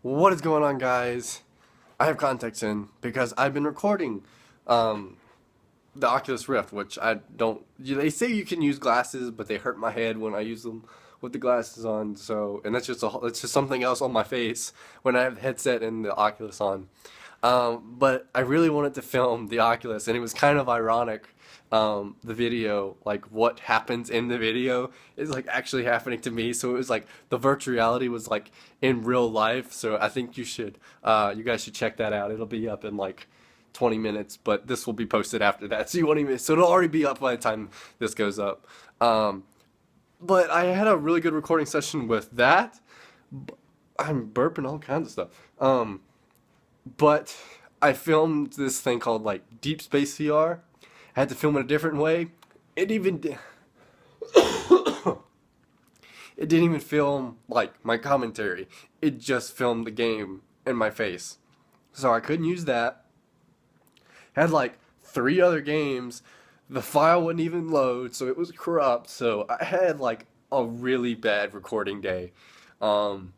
What is going on, guys? I have contacts in because I've been recording um, the Oculus Rift, which I don't. They say you can use glasses, but they hurt my head when I use them with the glasses on. So, and that's just something else on my face when I have the headset and the Oculus on. But I really wanted to film the Oculus, and it was kind of ironic. The video, like what happens in the video, is like actually happening to me. So it was like the virtual reality was like in real life. So I think you guys should check that out. It'll be up in like 20 minutes, but this will be posted after that. So you won't even, so it'll already be up by the time this goes up. Um, but I had a really good recording session with that. I'm burping all kinds of stuff. But I filmed this thing called like Deep Space VR. I had to film it a different way. It even it didn't even film like my commentary. It just filmed the game in my face. So I couldn't use that. Had like three other games. The file wouldn't even load, so it was corrupt. So I had like a really bad recording day. Um,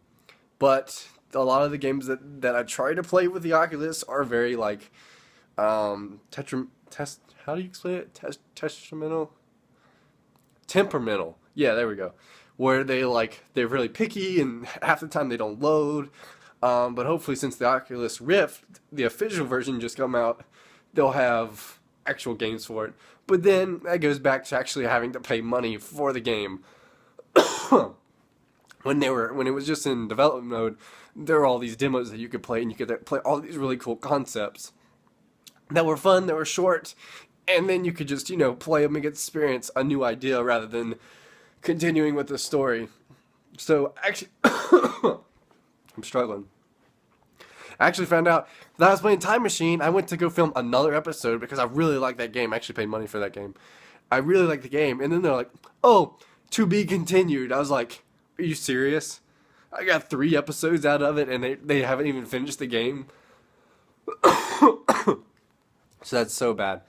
but a lot of the games that I try to play with the Oculus are very like test how do you explain it? Temperamental. Yeah, there we go. Where they're really picky and half the time they don't load. But hopefully, since the Oculus Rift, the official version just come out, they'll have actual games for it. But then that goes back to actually having to pay money for the game. When it was just in development mode, there were all these demos that you could play, and you could play all these really cool concepts that were fun, that were short, and then you could just play them and get experience a new idea rather than continuing with the story. So actually, I'm struggling. I actually found out that I was playing Time Machine. I went to go film another episode because I really like that game. I actually paid money for that game. I really like the game, and then they're like, "Oh, to be continued." I was like, "Are you serious?" I got 3 episodes out of it, and they haven't even finished the game. So that's so bad.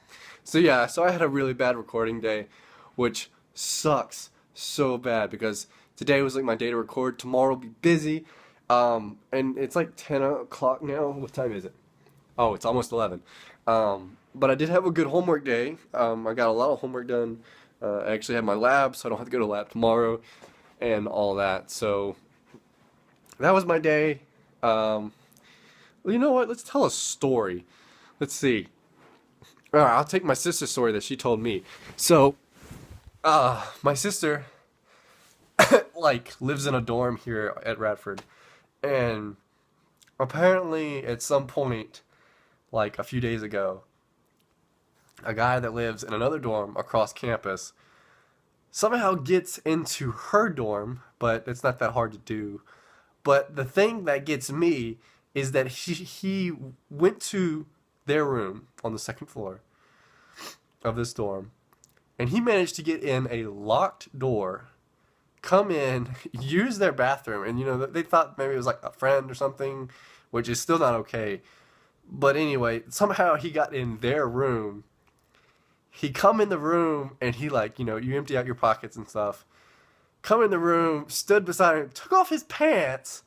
So yeah, so I had a really bad recording day, which sucks so bad because today was like my day to record. Tomorrow will be busy. And it's like 10 o'clock now. What time is it? Oh, it's almost 11. But I did have a good homework day. I got a lot of homework done. I actually had my lab, so I don't have to go to lab tomorrow and all that. So that was my day. Well, you know what? Let's tell a story. Let's see. All right, I'll take my sister's story that she told me. So, my sister like lives in a dorm here at Radford, and apparently at some point, like a few days ago, a guy that lives in another dorm across campus somehow gets into her dorm, but it's not that hard to do. But the thing that gets me is that he went to their room on the second floor of this dorm, and he managed to get in a locked door, come in, use their bathroom, and they thought maybe it was like a friend or something, which is still not okay. But anyway, somehow he got in their room. He come in the room and he like, you empty out your pockets and stuff. Come in the room, stood beside her, took off his pants,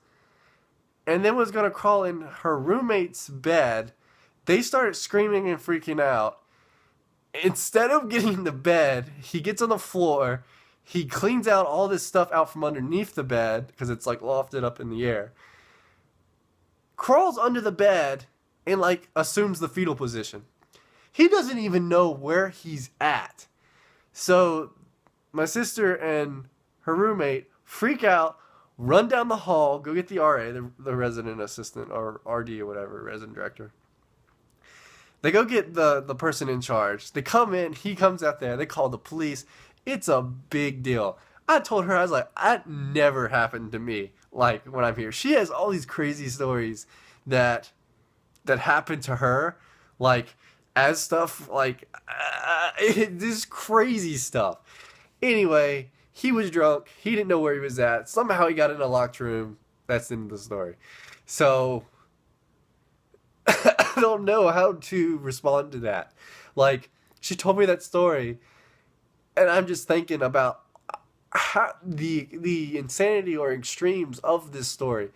and then was gonna crawl in her roommate's bed. They started screaming and freaking out. Instead of getting in the bed, he gets on the floor. He cleans out all this stuff out from underneath the bed because it's like lofted up in the air. Crawls under the bed and like assumes the fetal position. He doesn't even know where he's at. So my sister and her roommate freak out, run down the hall, go get the RA, the resident assistant, or RD or whatever, resident director. They go get the person in charge. They come in, he comes out there, they call the police. It's a big deal. I told her, I was like, that never happened to me, like, when I'm here. She has all these crazy stories that happened to her, like, as stuff, like, this crazy stuff. Anyway, he was drunk. He didn't know where he was at. Somehow he got in a locked room. That's the end of the story. So, I don't know how to respond to that. Like, she told me that story, and I'm just thinking about how the insanity or extremes of this story.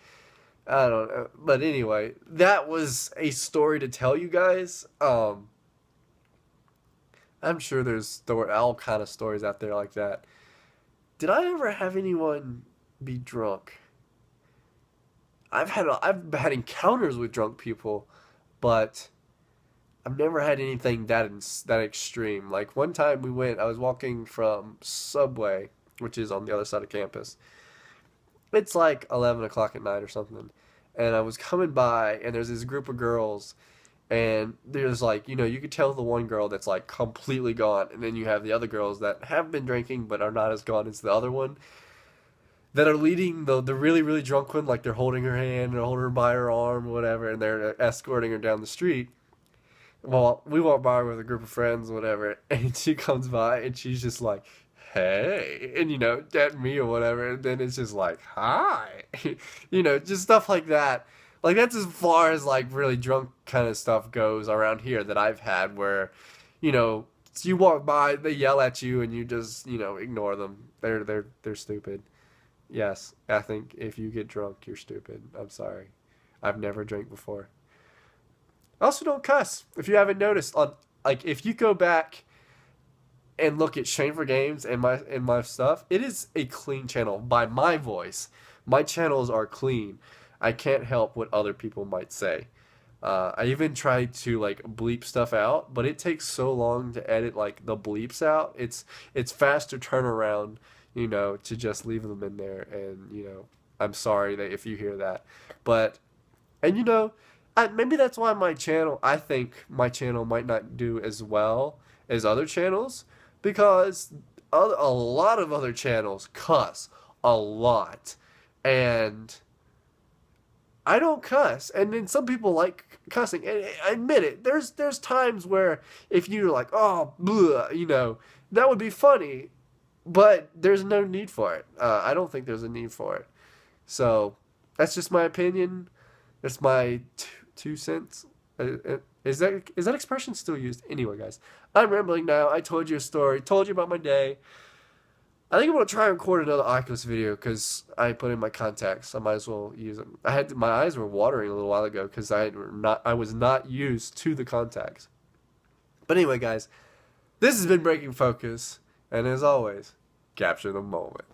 I don't know. But anyway, that was a story to tell you guys. I'm sure there's all kind of stories out there like that. Did I ever have anyone be drunk? I've had encounters with drunk people, but I've never had anything that extreme. Like one time I was walking from Subway, which is on the other side of campus. It's like 11 o'clock at night or something. And I was coming by, and there's this group of girls, and there's like, you could tell the one girl that's like completely gone, and then you have the other girls that have been drinking but are not as gone as the other one, that are leading the really, really drunk one, like they're holding her hand, or holding her by her arm, or whatever, and they're escorting her down the street. Well, we walk by with a group of friends, whatever, and she comes by, and she's just like, hey, and at me or whatever, and then it's just like, hi, just stuff like that. Like that's as far as like really drunk kind of stuff goes around here that I've had, where, you walk by, they yell at you, and you just, ignore them. They're stupid. Yes, I think if you get drunk, you're stupid. I'm sorry. I've never drank before. I also don't cuss. If you haven't noticed, if you go back and look at Shane for Games and my stuff, it is a clean channel by my voice. My channels are clean. I can't help what other people might say. I even try to like bleep stuff out, but it takes so long to edit like the bleeps out. It's faster turnaround, to just leave them in there. And I'm sorry that if you hear that, but and maybe that's why I think my channel might not do as well as other channels, because a lot of other channels cuss a lot, and I don't cuss, and then some people like cussing. And I admit it. There's times where if you're like, oh, blah, that would be funny, but there's no need for it. I don't think there's a need for it. So that's just my opinion. That's my 2 cents. Is that expression still used? Anyway, guys, I'm rambling now. I told you a story. Told you about my day. I think I'm gonna try and record another Oculus video because I put in my contacts. I might as well use them. My eyes were watering a little while ago because I was not used to the contacts. But anyway, guys, this has been Breaking Focus, and as always, capture the moment.